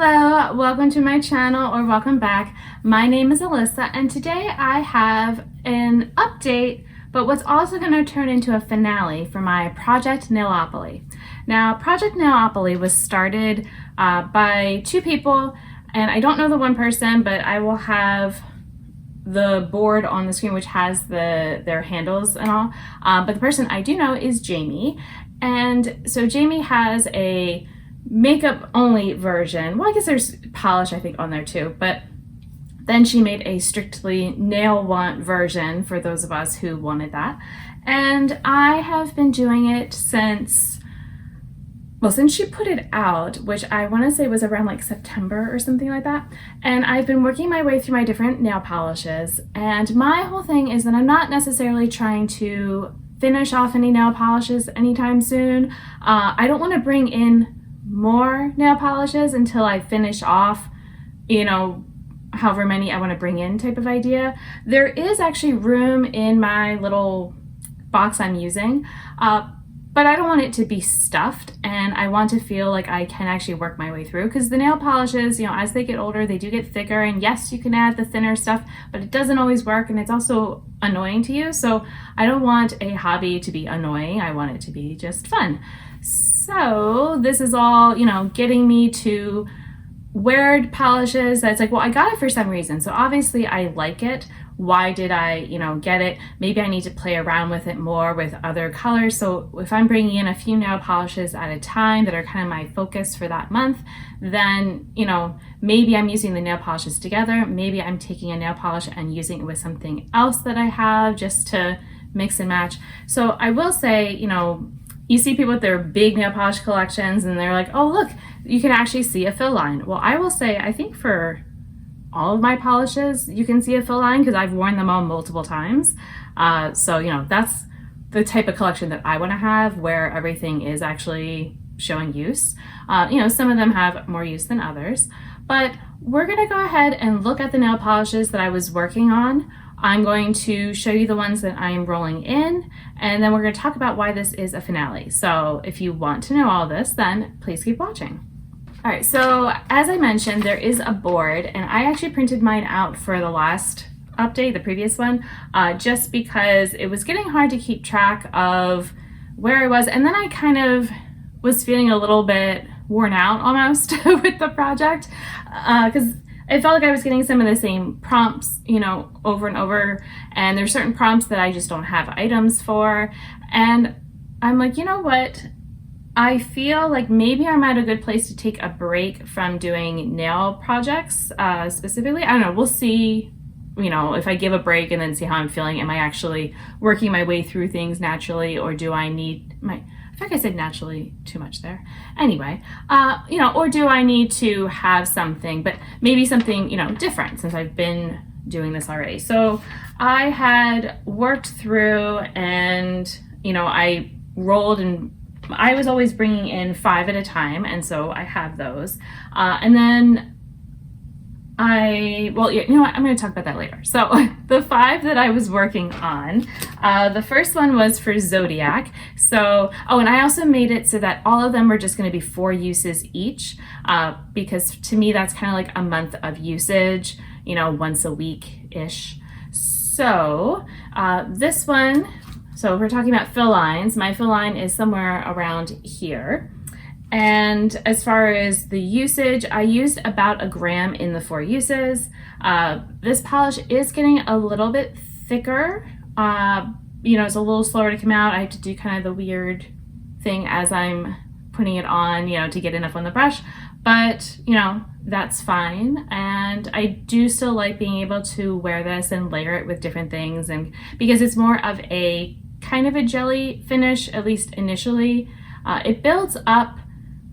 Hello, welcome to my channel, or welcome back. My name is Alyssa, and today I have an update, but what's also going to turn into a finale for my Project Nailopoly. Now, Project Nailopoly was started by two people, and I don't know the one person, but I will have the board on the screen which has their handles and all. But the person I do know is Jami, and so Jami has a makeup only version. Well, I guess there's polish I think on there too, but then she made a strictly nail want version for those of us who wanted that. And I have been doing it since she put it out, which I want to say was around like September or something like that. And I've been working my way through my different nail polishes, and my whole thing is that I'm not necessarily trying to finish off any nail polishes anytime soon. I don't want to bring in more nail polishes until I finish off, however many I want to bring in type of idea. There is actually room in my little box I'm using, but I don't want it to be stuffed, and I want to feel like I can actually work my way through, because the nail polishes, as they get older, they do get thicker, and yes, you can add the thinner stuff, but it doesn't always work, and it's also annoying to you. So I don't want a hobby to be annoying. I want it to be just fun. So this is all, getting me to wear polishes that's like, well, I got it for some reason. So obviously I like it. Why did I, get it? Maybe I need to play around with it more with other colors. So if I'm bringing in a few nail polishes at a time that are kind of my focus for that month, then, maybe I'm using the nail polishes together. Maybe I'm taking a nail polish and using it with something else that I have just to mix and match. So I will say, you see people with their big nail polish collections and they're like, oh, look, you can actually see a fill line. Well, I will say, I think for all of my polishes, you can see a fill line because I've worn them all multiple times. So, that's the type of collection that I want to have, where everything is actually showing use. Some of them have more use than others, but we're going to go ahead and look at the nail polishes that I was working on. I'm going to show you the ones that I'm rolling in, and then we're going to talk about why this is a finale. So if you want to know all this, then please keep watching. All right, so as I mentioned, there is a board, and I actually printed mine out for the last update, the previous one, just because it was getting hard to keep track of where I was, and then I kind of was feeling a little bit worn out almost with the project, because I felt like I was getting some of the same prompts, over and over, and there's certain prompts that I just don't have items for, and I'm like, you know what? I feel like maybe I'm at a good place to take a break from doing nail projects, specifically. I don't know, we'll see, if I give a break and then see how I'm feeling. Am I actually working my way through things naturally, or do I need I think I said naturally too much there. Anyway, or do I need to have something, but maybe something, different, since I've been doing this already. So I had worked through, and, I rolled, and I was always bringing in 5 at a time. And so I have those. And then I'm going to talk about that later. So the 5 that I was working on, the first one was for Zodiac. So, and I also made it so that all of them were just going to be 4 uses each, because to me, that's kind of like a month of usage, once a week-ish. So this one, so if we're talking about fill lines, my fill line is somewhere around here. And as far as the usage, I used about 1 gram in the 4 uses. This polish is getting a little bit thicker. It's a little slower to come out. I have to do kind of the weird thing as I'm putting it on, to get enough on the brush. But, that's fine. And I do still like being able to wear this and layer it with different things. And because it's more of a kind of a jelly finish, at least initially, it builds up.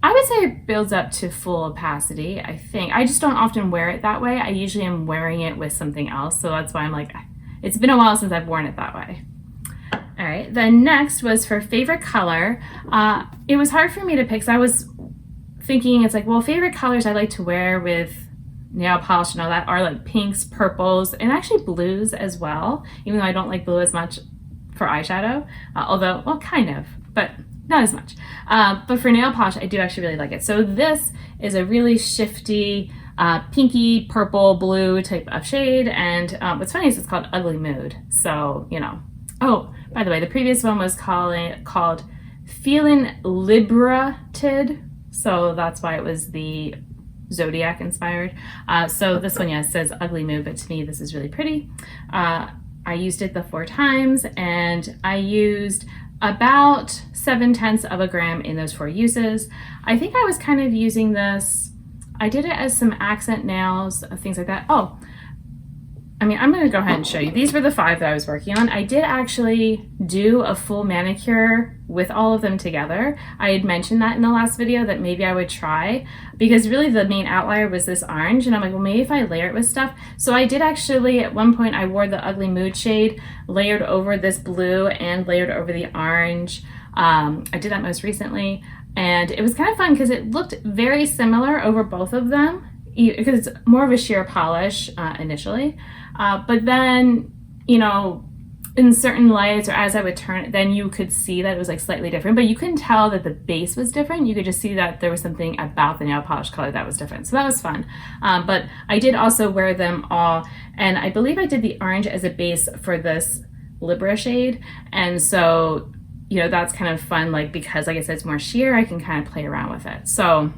I would say it builds up to full opacity, I think. I just don't often wear it that way. I usually am wearing it with something else. So that's why I'm like, it's been a while since I've worn it that way. All right, then next was for favorite color. It was hard for me to pick, because I was thinking, it's like, well, favorite colors I like to wear with nail polish and all that are like pinks, purples, and actually blues as well, even though I don't like blue as much for eyeshadow, although, well, kind of. But not as much. But for nail polish, I do actually really like it. So this is a really shifty, pinky, purple, blue type of shade. And what's funny is it's called Ugly Mood. So, you know. Oh, by the way, the previous one was called Feelin' Liberated. So that's why it was the Zodiac inspired. So this one, yeah, says Ugly Mood, but to me, this is really pretty. I used it the 4 times, and I used about 0.7 of a gram in those 4 uses. I think I was kind of using this, I did it as some accent nails, things like that. Oh, I mean, I'm gonna go ahead and show you. These were the 5 that I was working on. I did actually do a full manicure with all of them together. I had mentioned that in the last video that maybe I would try, because really the main outlier was this orange, and I'm like, well, maybe if I layer it with stuff. So I did actually, at one point I wore the Ugly Mood shade, layered over this blue and layered over the orange. I did that most recently, and it was kind of fun because it looked very similar over both of them, because it's more of a sheer polish initially. But then, you know, in certain lights or as I would turn it, then you could see that it was like slightly different, but you couldn't tell that the base was different. You could just see that there was something about the nail polish color that was different. So that was fun. But I did also wear them all, and I believe I did the orange as a base for this Libra shade. And so, you know, that's kind of fun, like, because like I said, it's more sheer, I can kind of play around with it. So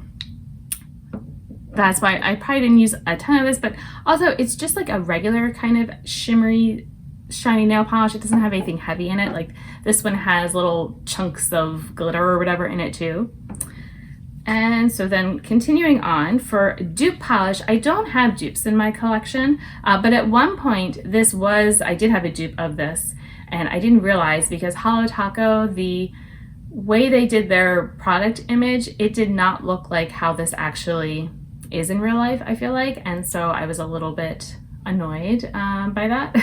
that's why I probably didn't use a ton of this, but also it's just like a regular kind of shimmery, shiny nail polish. It doesn't have anything heavy in it. Like this one has little chunks of glitter or whatever in it too. And so then continuing on for dupe polish, I don't have dupes in my collection, but at one point I did have a dupe of this, and I didn't realize because Holo Taco, the way they did their product image, it did not look like how this actually is in real life, I feel like. And so I was a little bit annoyed by that.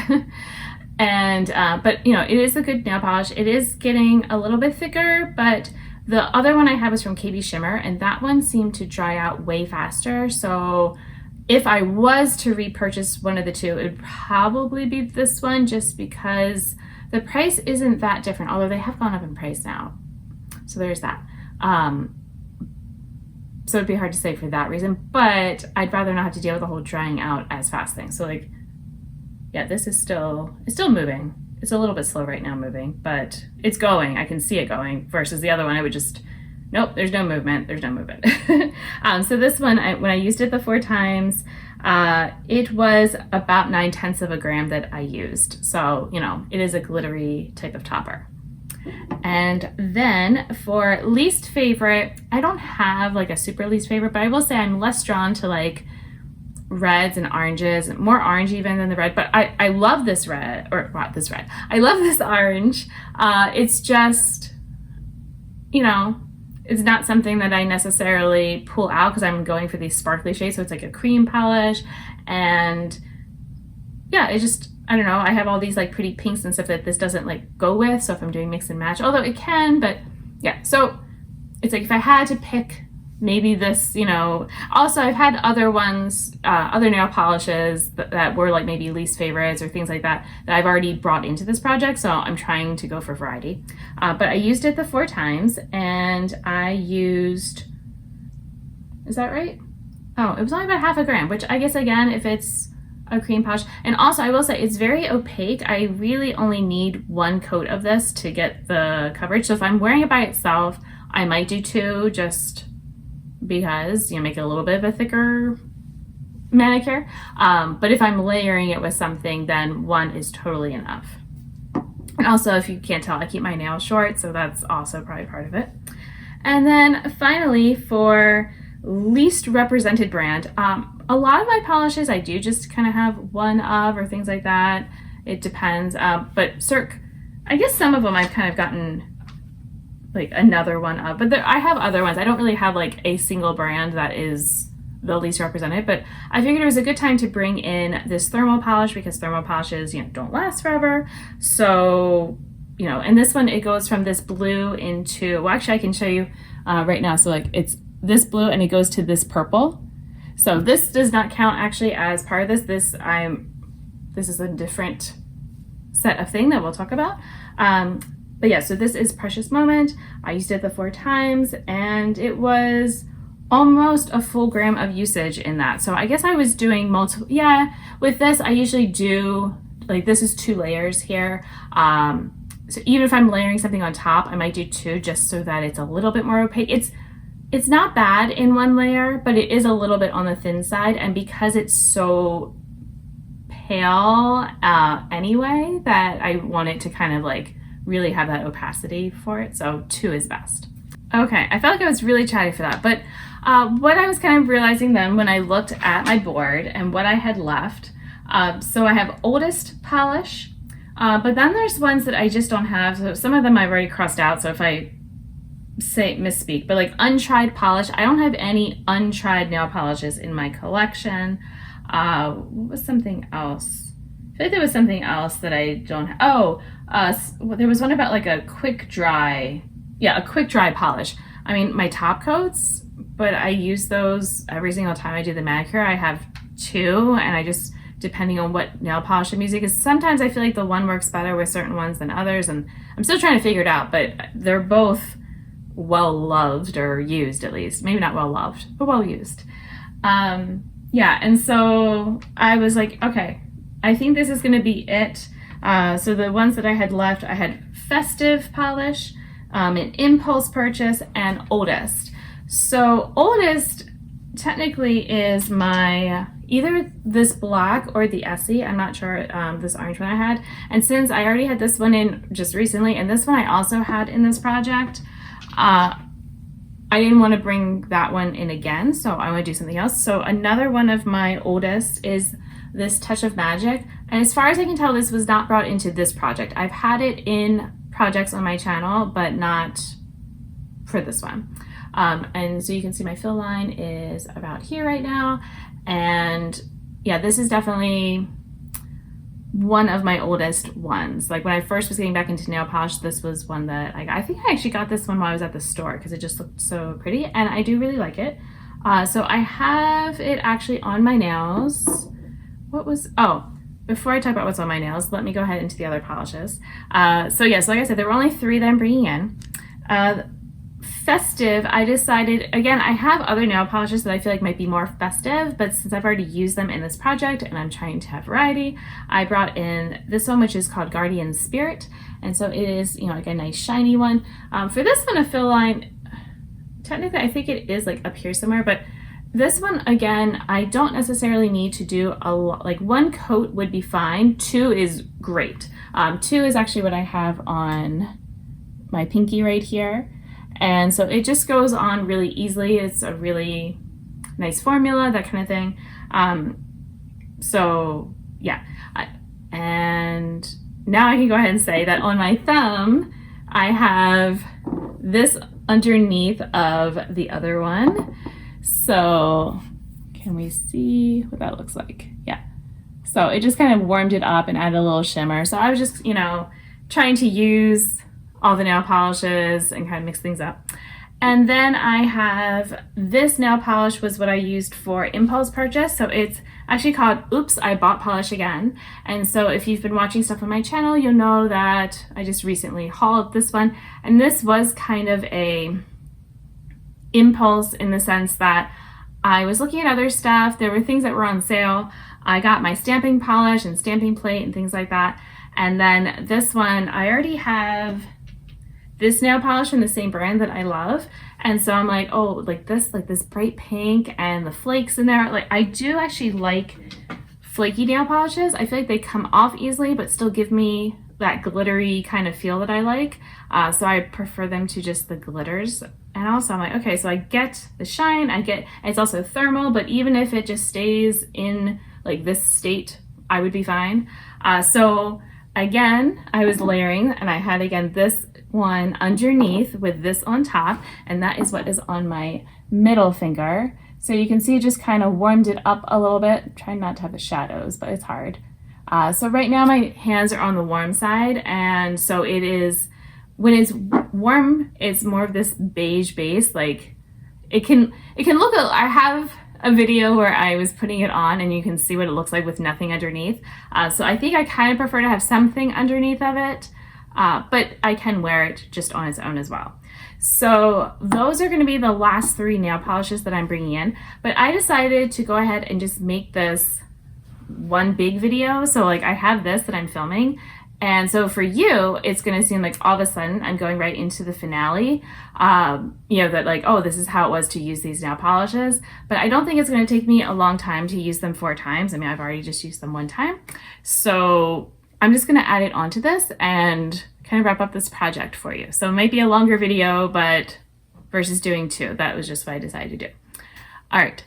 And but you know, it is a good nail polish. It is getting a little bit thicker, but the other one I had was from KB Shimmer, and that one seemed to dry out way faster. So if I was to repurchase one of the two, it would probably be this one, just because the price isn't that different, although they have gone up in price now. So there's that. So it'd be hard to say for that reason, but I'd rather not have to deal with the whole drying out as fast thing. So like, yeah, this is it's still moving. It's a little bit slow right now moving, but it's going. I can see it going, versus the other one, I would just, nope, there's no movement. There's no movement. So this one, when I used it the 4 times, it was about 0.9 of a gram that I used. So, you know, it is a glittery type of topper. And then for least favorite, I don't have like a super least favorite, but I will say I'm less drawn to like reds and oranges, more orange even than the red, but I love this red, or not this red. I love this orange. It's just, you know, it's not something that I necessarily pull out because I'm going for these sparkly shades. So it's like a cream polish, and yeah, it just, I don't know, I have all these like pretty pinks and stuff that this doesn't like go with. So if I'm doing mix and match, although it can, but yeah. So it's like if I had to pick maybe this, you know, also I've had other ones, other nail polishes that were like maybe least favorites or things like that I've already brought into this project. So I'm trying to go for variety. But I used it the 4 times, and I used, is that right? Oh, it was only about 0.5 gram, which I guess again, if it's a cream polish. And also I will say it's very opaque. I really only need 1 coat of this to get the coverage. So if I'm wearing it by itself, I might do 2, just because, you know, make it a little bit of a thicker manicure. But if I'm layering it with something, then 1 is totally enough. And also, if you can't tell, I keep my nails short, so that's also probably part of it. And then finally, for least represented brand, a lot of my polishes I do just kind of have 1 of or things like that. It depends. But Cirque, I guess some of them I've kind of gotten like another 1 of, but I have other ones. I don't really have like a single brand that is the least represented, but I figured it was a good time to bring in this thermal polish, because thermal polishes, you know, don't last forever. So, you know, and this one, it goes from this blue into, well, actually I can show you right now. So like it's this blue and it goes to this purple. So this does not count actually as part of this. This is a different set of thing that we'll talk about. But yeah, so this is Precious Moment. I used it the 4 times and it was almost a full gram of usage in that. So I guess I was doing multiple, yeah, with this I usually do, like this is 2 layers here. So even if I'm layering something on top, I might do 2 just so that it's a little bit more opaque. It's not bad in 1 layer, but it is a little bit on the thin side. And because it's so pale anyway, that I want it to kind of like really have that opacity for it. So 2 is best. Okay, I felt like I was really chatty for that, but what I was kind of realizing then when I looked at my board and what I had left, so I have oldest polish, but then there's ones that I just don't have. So some of them I've already crossed out, so if I misspeak, but like untried polish, I don't have any untried nail polishes in my collection. What was something else? I feel like there was something else that I don't have. Oh, there was one about like a quick dry, a quick dry polish. I mean, my top coats, but I use those every single time I do the manicure. I have 2, and I just, depending on what nail polish I'm using, because sometimes I feel like the one works better with certain ones than others, and I'm still trying to figure it out, but they're both well loved, or used at least. Maybe not well loved, but well used. Yeah, and so I was like, okay, I think this is gonna be it. So the ones that I had left, I had Festive Polish, an Impulse Purchase, and Oldest. So Oldest technically is my, either this black or the Essie, I'm not sure, this orange one I had. And since I already had this one in just recently, and this one I also had in this project, I didn't want to bring that one in again, so I want to do something else. So another one of my oldest is this Touch of Magic. And as far as I can tell, this was not brought into this project. I've had it in projects on my channel, but not for this one. And so you can see my fill line is about here right now. And yeah, this is definitely one of my oldest ones. Like when I first was getting back into nail polish, this was one that I think I actually got this one while I was at the store because it just looked so pretty, and I do really like it. So I have it actually on my nails. Before I talk about what's on my nails, let me go ahead into the other polishes. So yes, like I said, there were only 3 that I'm bringing in. Festive, I decided, again, I have other nail polishes that I feel like might be more festive, but since I've already used them in this project and I'm trying to have variety, I brought in this one, which is called Guardian Spirit. And so it is, like a nice shiny one. For this one, a fill line, technically I think it is like up here somewhere, but this one, again, I don't necessarily need to do a lot. Like 1 coat would be fine. 2 is great. 2 is actually what I have on my pinky right here. And so it just goes on really easily. It's a really nice formula, that kind of thing. So yeah, and now I can go ahead and say that on my thumb, I have this underneath of the other one. So can we see what that looks like? Yeah. So it just kind of warmed it up and added a little shimmer. So I was just, trying to use all the nail polishes and kind of mix things up. And then I have this nail polish was what I used for impulse purchase. So it's actually called Oops, I Bought Polish Again. And so if you've been watching stuff on my channel, you'll know that I just recently hauled this one. And this was kind of a impulse in the sense that I was looking at other stuff. There were things that were on sale. I got my stamping polish and stamping plate and things like that. And then this one, I already have this nail polish from the same brand that I love. And so I'm like, oh, like this bright pink and the flakes in there. Like I do actually like flaky nail polishes. I feel like they come off easily, but still give me that glittery kind of feel that I like. So I prefer them to just the glitters. And also I'm like, okay, so I get the shine, it's also thermal, but even if it just stays in like this state, I would be fine. So again, I was layering and I had again this one underneath with this on top, and that is what is on my middle finger. So you can see it just kind of warmed it up a little bit. Trying not to have the shadows, but it's hard. So right now my hands are on the warm side, and so it is, when it's warm, it's more of this beige base. Like it can look, I have a video where I was putting it on and you can see what it looks like with nothing underneath. So I think I kind of prefer to have something underneath of it. but I can wear it just on its own as well. So those are going to be the last 3 nail polishes that I'm bringing in, but I decided to go ahead and just make this one big video. So like I have this that I'm filming, and so for you it's going to seem like all of a sudden I'm going right into the finale, that like, oh, this is how it was to use these nail polishes. But I don't think it's going to take me a long time to use them 4 times. I mean, I've already just used them 1 time, so I'm just going to add it onto this and kind of wrap up this project for you. So it might be a longer video, but versus doing 2, that was just what I decided to do. All right.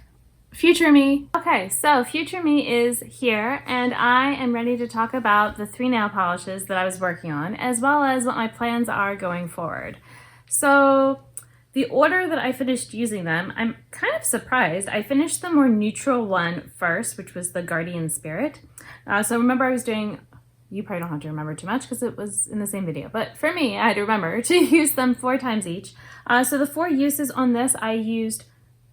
Future me. Okay, so future me is here, and I am ready to talk about the 3 nail polishes that I was working on, as well as what my plans are going forward. So the order that I finished using them, I'm kind of surprised. I finished the more neutral one first, which was the Guardian Spirit. So remember I was doing, you probably don't have to remember too much because it was in the same video, but for me, I had to remember to use them 4 times each. So the 4 uses on this, I used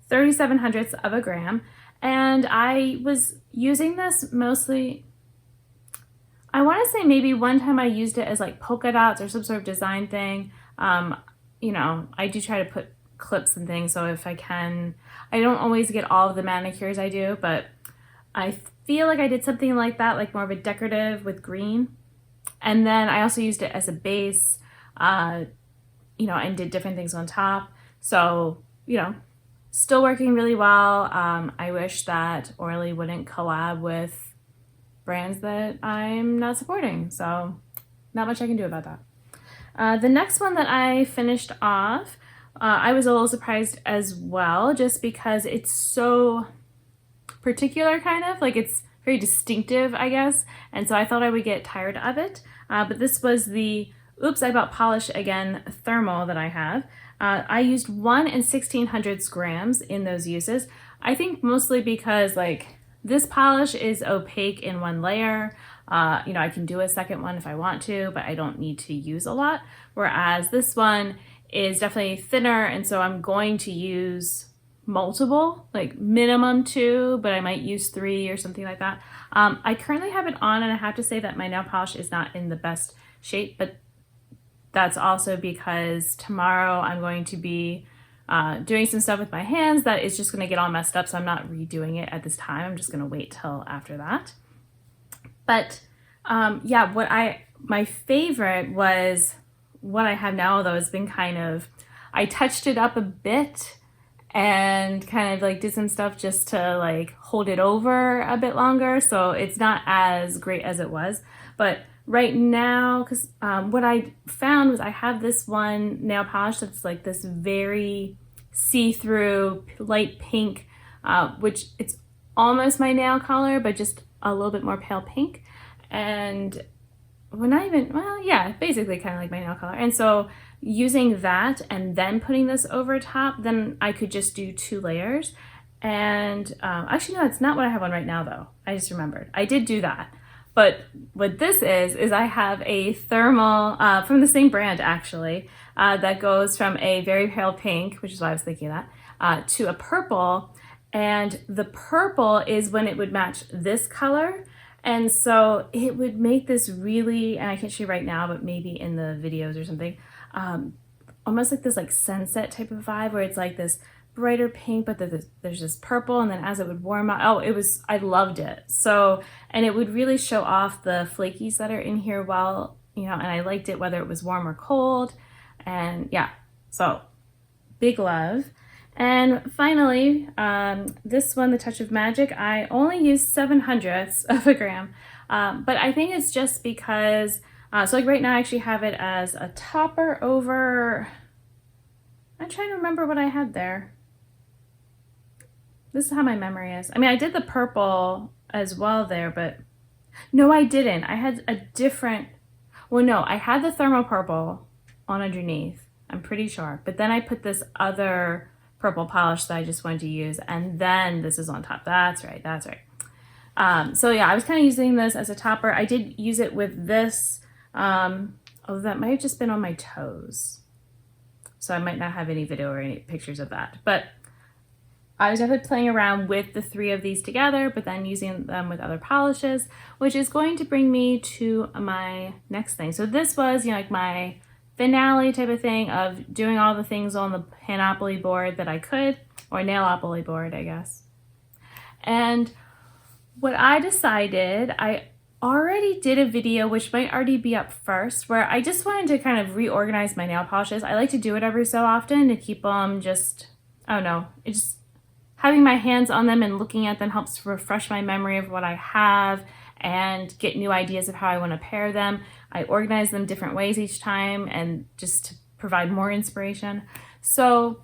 37/100ths of a gram, and I was using this mostly, I want to say maybe one time I used it as like polka dots or some sort of design thing. I do try to put clips and things, so if I can, I don't always get all of the manicures I do, but I feel like I did something like that, like more of a decorative with green. And then I also used it as a base, and did different things on top. So, still working really well. I wish that Orly wouldn't collab with brands that I'm not supporting. So not much I can do about that. The next one that I finished off, I was a little surprised as well, just because it's so particular, kind of like it's very distinctive, I guess. And so I thought I would get tired of it. But this was the Oops, I Bought Polish Again thermal that I have. I used 1 1600 grams in those uses. I think mostly because like this polish is opaque in 1 layer. I can do a second one if I want to, but I don't need to use a lot. Whereas this one is definitely thinner, and so I'm going to use multiple, like minimum 2, but I might use 3 or something like that. I currently have it on, and I have to say that my nail polish is not in the best shape, but that's also because tomorrow I'm going to be doing some stuff with my hands that is just going to get all messed up, so I'm not redoing it at this time. I'm just going to wait till after that. But my favorite was what I have now, though. It's been I touched it up a bit and kind of like did some stuff just to like hold it over a bit longer, so it's not as great as it was. But right now, because what I found was I have this one nail polish that's like this very see-through light pink, which it's almost my nail color, but just a little bit more pale pink. And basically kind of like my nail color. And so using that and then putting this over top, then I could just do 2 layers. And actually, no, it's not what I have on right now, though. I just remembered. I did do that. But what this is I have a thermal from the same brand, actually, that goes from a very pale pink, which is why I was thinking of that, to a purple. And the purple is when it would match this color. And so it would make this really, and I can't show you right now, but maybe in the videos or something, almost like this like sunset type of vibe, where it's like this brighter pink, but there's this purple, and then as it would warm up, I loved it. So, and it would really show off the flakies that are in here well, and I liked it whether it was warm or cold. And yeah, so big love. And finally, this one, the Touch of Magic, I only used 7/100ths of a gram, but I think it's just because, so like right now I actually have it as a topper over, I'm trying to remember what I had there. This is how my memory is. I mean, I did the purple as well there, but no, I didn't. I had a different, I had the thermal purple on underneath, I'm pretty sure, but then I put this other purple polish that I just wanted to use, and then this is on top. That's right. So yeah, I was kind of using this as a topper. I did use it with this, that might have just been on my toes, so I might not have any video or any pictures of that, but I was definitely playing around with the 3 of these together, but then using them with other polishes, which is going to bring me to my next thing. So this was, like my finale type of thing of doing all the things on the Panopoly board that I could, or Nailopoly board, I guess. And what I decided, I already did a video, which might already be up first, where I just wanted to kind of reorganize my nail polishes. I like to do it every so often to keep them just, I don't know, having my hands on them and looking at them helps refresh my memory of what I have and get new ideas of how I want to pair them. I organize them different ways each time and just to provide more inspiration. So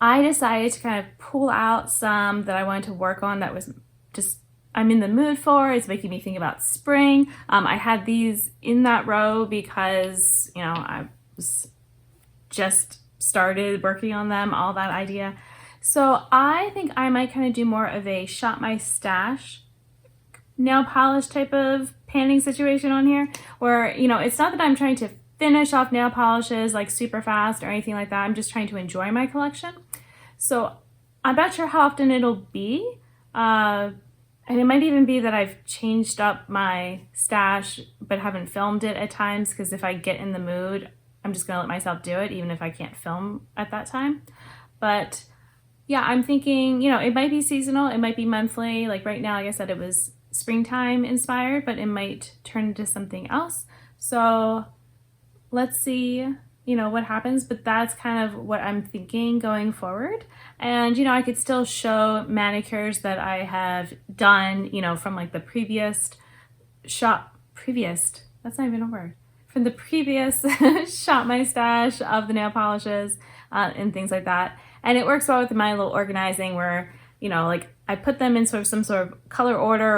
I decided to kind of pull out some that I wanted to work on that was just I'm in the mood for. It's making me think about spring. I had these in that row because, I was just started working on them, all that idea. So I think I might kind of do more of a shop my stash nail polish type of panning situation on here where, it's not that I'm trying to finish off nail polishes like super fast or anything like that. I'm just trying to enjoy my collection. So I'm not sure how often it'll be. And it might even be that I've changed up my stash but haven't filmed it at times because if I get in the mood, I'm just gonna let myself do it even if I can't film at that time. But yeah, I'm thinking, it might be seasonal, it might be monthly. Like right now, like I said, it was springtime inspired, but it might turn into something else. So let's see, what happens, but that's kind of what I'm thinking going forward. And, I could still show manicures that I have done, from like the previous, that's not even a word, from the previous shop my stash of the nail polishes and things like that. And it works well with my little organizing where, like I put them in sort of some sort of color order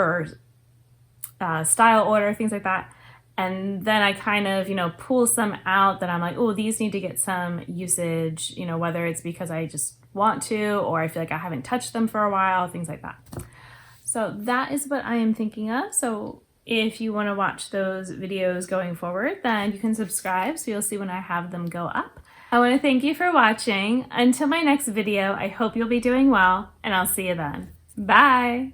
or style order, things like that. And then I kind of, pull some out that I'm like, oh, these need to get some usage, whether it's because I just want to or I feel like I haven't touched them for a while, things like that. So that is what I am thinking of. So if you want to watch those videos going forward, then you can subscribe so you'll see when I have them go up. I want to thank you for watching. Until my next video, I hope you'll be doing well, and I'll see you then. Bye!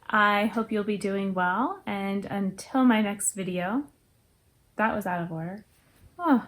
I hope you'll be doing well, and until my next video, that was out of order. Oh.